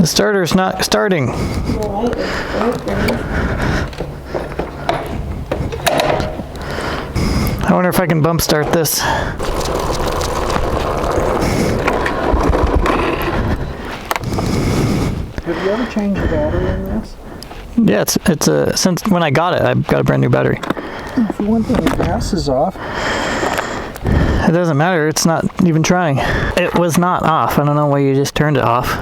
The starter's not starting. I wonder if I can bump start this. Have you ever changed the battery in this? Yeah, it's a since when I got it, I've got a brand new battery. If one thing, the gas is off. It doesn't matter. It's not even trying. It was not off. I don't know why you just turned it off.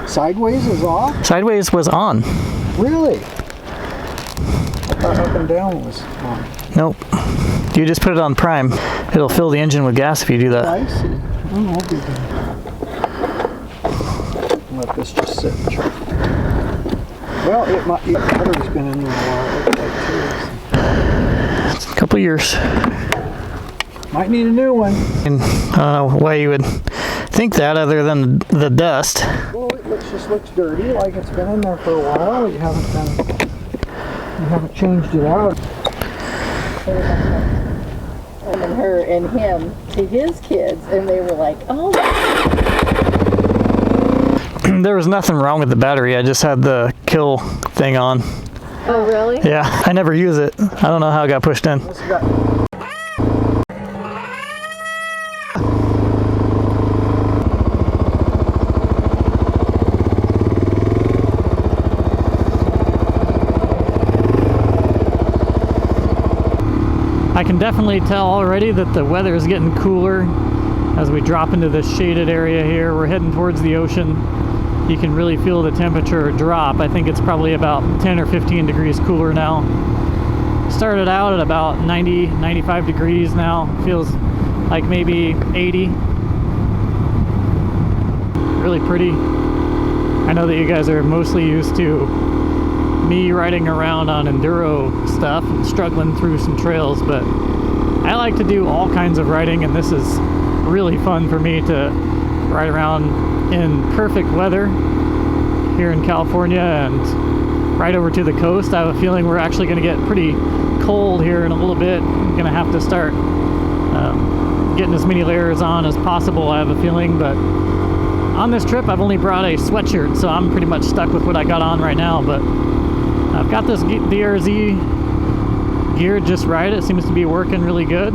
Sideways is off? Sideways was on. Really? I thought up and down was on. Nope. You just put it on prime. It'll fill the engine with gas if you do that. I see. Oh, I'll be done. Let this just sit and charge. Well, it might. The battery's been in there a while. It looks like too. It's a couple years. Might need a new one. And I don't know why you would think that other than the dust. Well, it just looks dirty, like it's been in there for a while. You haven't changed it out. And her and him to his kids, and they were like, oh. There was nothing wrong with the battery. I just had the kill thing on. Oh, really? Yeah, I never use it. I don't know how it got pushed in. I can definitely tell already that the weather is getting cooler as we drop into this shaded area here. We're heading towards the ocean. You can really feel the temperature drop. I think it's probably about 10 or 15 degrees cooler now. Started out at about 90, 95 degrees now. Feels like maybe 80. Really pretty. I know that you guys are mostly used to me riding around on enduro stuff and struggling through some trails, but I like to do all kinds of riding, and this is really fun for me to ride around in perfect weather here in California and right over to the coast. I have a feeling we're actually going to get pretty cold here in a little bit. I'm going to have to start getting as many layers on as possible, I have a feeling, but on this trip I've only brought a sweatshirt, so I'm pretty much stuck with what I got on right now. But I've got this DRZ geared just right. It seems to be working really good.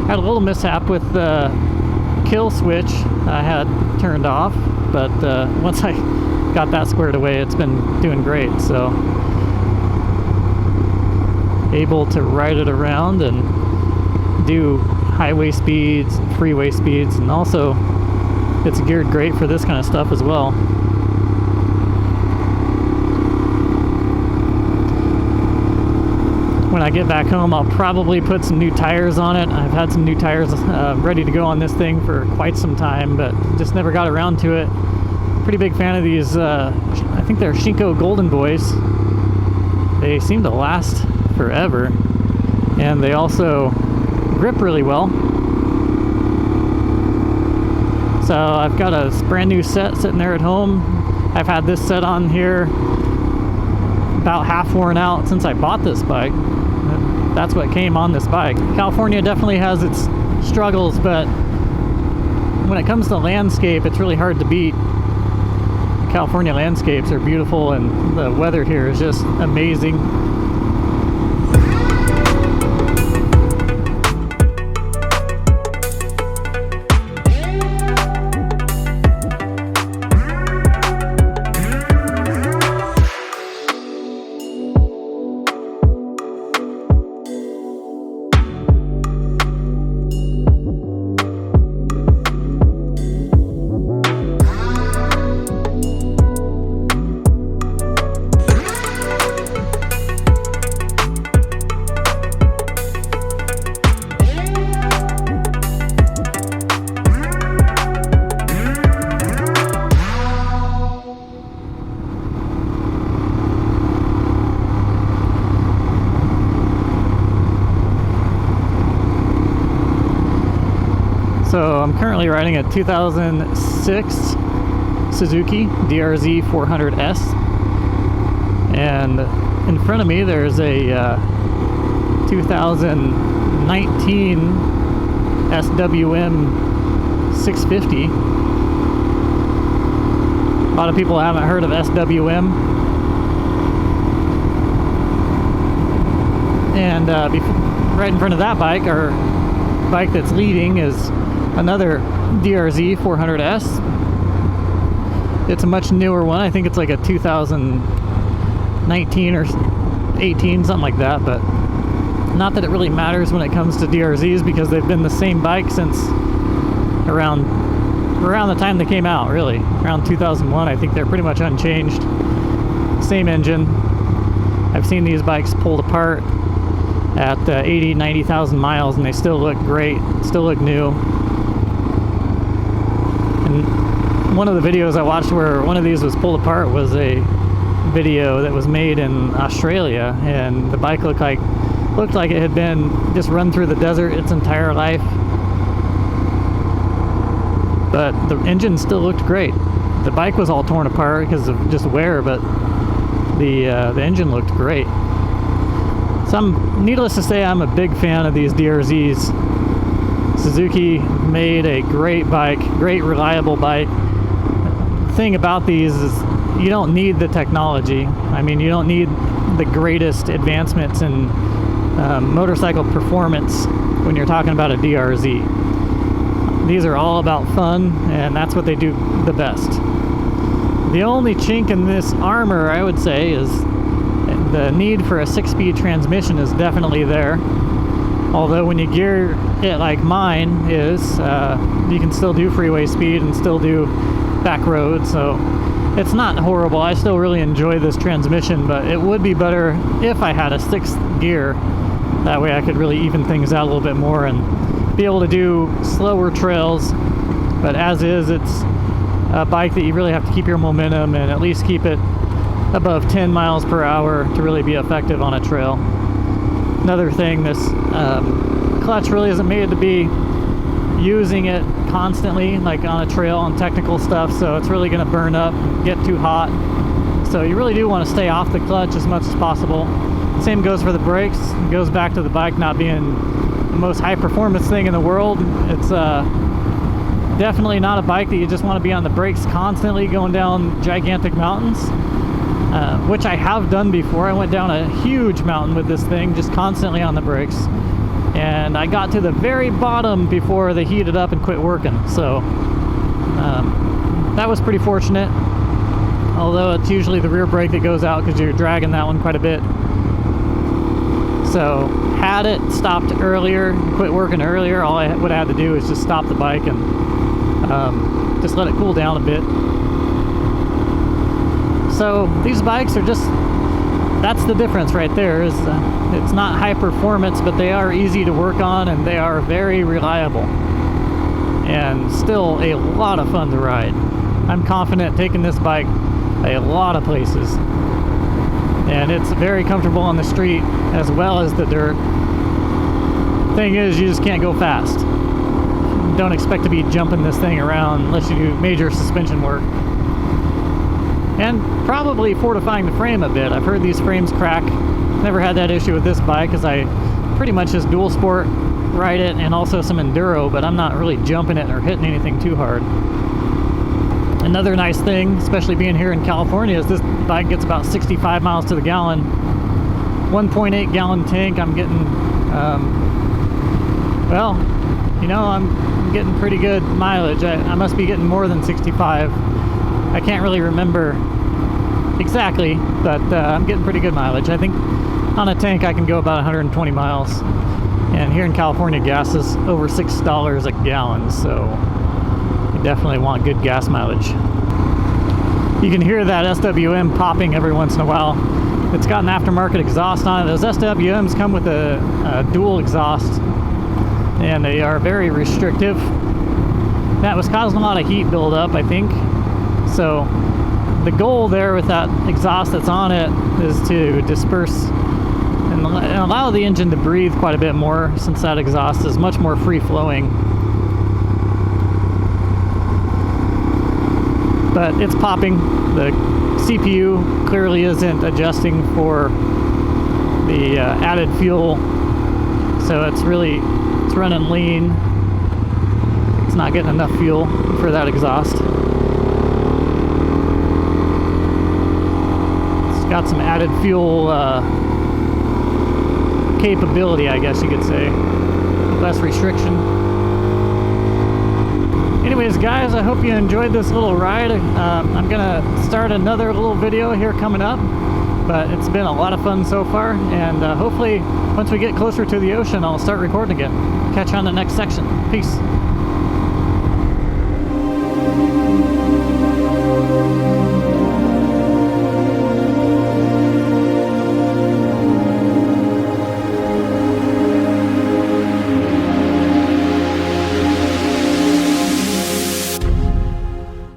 Had a little mishap with the kill switch I had turned off, but once I got that squared away, it's been doing great. So able to ride it around and do highway speeds, freeway speeds, and also it's geared great for this kind of stuff as well. When I get back home, I'll probably put some new tires on it. I've had some new tires ready to go on this thing for quite some time, but just never got around to it. Pretty big fan of these, I think they're Shinko Golden Boys. They seem to last forever, and they also grip really well. So I've got a brand new set sitting there at home. I've had this set on here about half worn out since I bought this bike. That's what came on this bike. California definitely has its struggles, but when it comes to landscape, it's really hard to beat. California landscapes are beautiful, and the weather here is just amazing. So I'm currently riding a 2006 Suzuki DRZ 400S, and in front of me there's a 2019 SWM 650. A lot of people haven't heard of SWM. And right in front of that bike, or bike that's leading, is another DRZ 400S. It's a much newer one. I think it's like a 2019 or 18, something like that, but not that it really matters when it comes to DRZs, because they've been the same bike since around the time they came out, really. Around 2001, I think they're pretty much unchanged. Same engine. I've seen these bikes pulled apart at 80, 90,000 miles, and they still look great, still look new. And one of the videos I watched where one of these was pulled apart was a video that was made in Australia, and the bike looked like it had been just run through the desert its entire life. But the engine still looked great. The bike was all torn apart because of just wear, but the engine looked great. So needless to say, I'm a big fan of these DRZs. Suzuki made a great bike, great reliable bike. The thing about these is you don't need the technology. I mean, you don't need the greatest advancements in motorcycle performance when you're talking about a DRZ. These are all about fun, and that's what they do the best. The only chink in this armor, I would say, is the need for a 6-speed transmission is definitely there. Although when you gear it like mine is, you can still do freeway speed and still do back roads, so it's not horrible. I still really enjoy this transmission, but it would be better if I had a 6th gear. That way I could really even things out a little bit more and be able to do slower trails. But as is, it's a bike that you really have to keep your momentum and at least keep it above 10 miles per hour to really be effective on a trail. Another thing, this clutch really isn't made to be using it constantly, like on a trail on technical stuff, so it's really going to burn up, get too hot. So you really do want to stay off the clutch as much as possible. Same goes for the brakes. It goes back to the bike not being the most high performance thing in the world. It's definitely not a bike that you just want to be on the brakes constantly going down gigantic mountains, which I have done before. I went down a huge mountain with this thing just constantly on the brakes, and I got to the very bottom before they heated up and quit working. So that was pretty fortunate, although it's usually the rear brake that goes out because you're dragging that one quite a bit. So had it stopped earlier, quit working earlier, all I would have had to do is just stop the bike and just let it cool down a bit. So these bikes are just, that's the difference right there, is it's not high performance, but they are easy to work on and they are very reliable and still a lot of fun to ride. I'm confident taking this bike a lot of places, and it's very comfortable on the street as well as the dirt. Thing is, you just can't go fast. Don't expect to be jumping this thing around unless you do major suspension work. And probably fortifying the frame a bit. I've heard these frames crack. Never had that issue with this bike because I pretty much just dual sport ride it and also some enduro, but I'm not really jumping it or hitting anything too hard. Another nice thing, especially being here in California, is this bike gets about 65 miles to the gallon. 1.8 gallon tank. I'm getting, well, you know, I'm getting pretty good mileage. I must be getting more than 65. I can't really remember exactly, but I'm getting pretty good mileage. I think on a tank I can go about 120 miles. And here in California, gas is over $6 a gallon, so you definitely want good gas mileage. You can hear that SWM popping every once in a while. It's got an aftermarket exhaust on it. Those SWMs come with a dual exhaust, and they are very restrictive. That was causing a lot of heat buildup, I think. So the goal there with that exhaust that's on it is to disperse and allow the engine to breathe quite a bit more, since that exhaust is much more free-flowing. But it's popping. The CPU clearly isn't adjusting for the added fuel, so it's running lean. It's not getting enough fuel for that exhaust. It's got some added fuel capability, I guess you could say. Less restriction. Anyways, guys, I hope you enjoyed this little ride. I'm gonna start another little video here coming up, but it's been a lot of fun so far, and hopefully once we get closer to the ocean, I'll start recording again. Catch you on the next section. Peace.